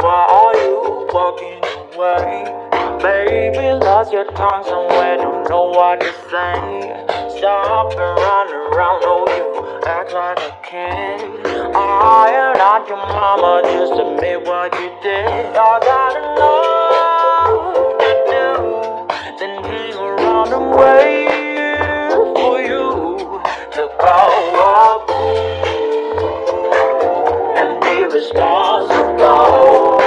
Why are you walking away? Baby, lost your tongue somewhere. know what to say. Stop and run around, oh you act like a king. I am not your mama, just admit what you did. I got enough to do, then hang around and wait for you to grow up and be responsible.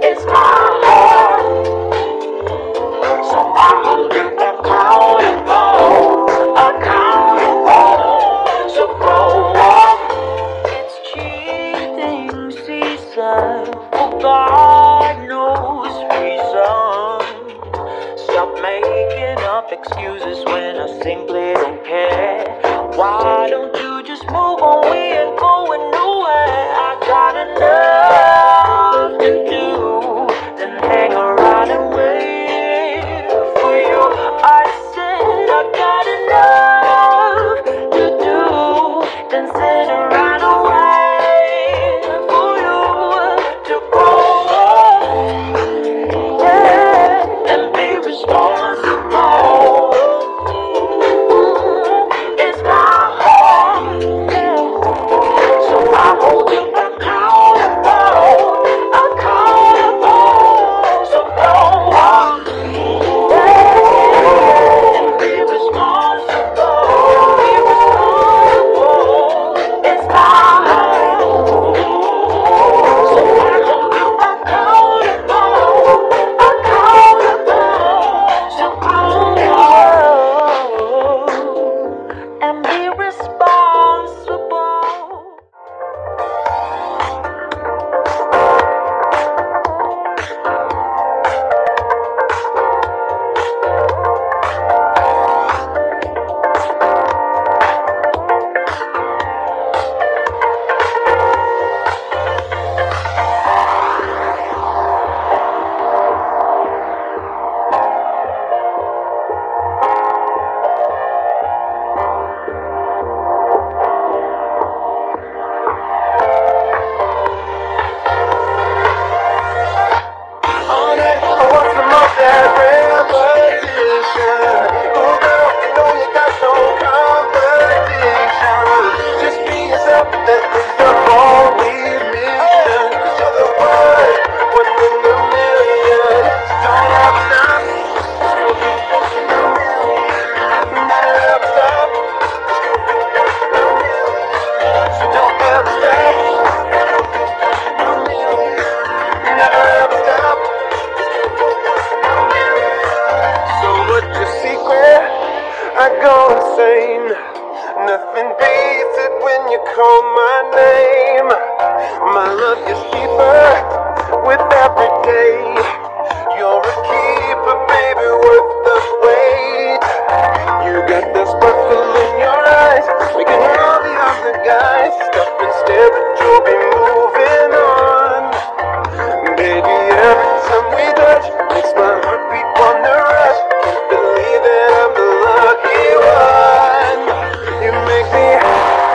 It's my heart, so I'm gonna be accountable, so grow up. It's cheating season, for God knows reason. Stop making up excuses when I simply don't care. Why don't you just move on? We ain't going nowhere. I got enough to do, then hang around and wait for you. I said I got enough to do, then sit around and wait for you to grow up, yeah, and be responsible. It's my heart, yeah. So I hold you accountable, so grow up, yeah, and be responsible, It's my heart, so I hold you accountable, so grow up, and be responsible. I go insane. Nothing beats it when you call my name. My love gets deeper with every day. You're a keeper, baby, worth the wait. You got that sparkle in your eyes, making all the other guys stop and stare, but you'll be moving on. Baby, every time we touch, makes my heart beat on the rush. Can't believe that I'm the lucky one. You make me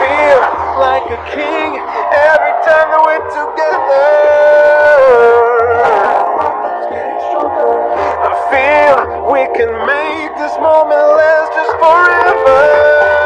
feel like a king every time that we're together. I feel we can make this moment last just forever.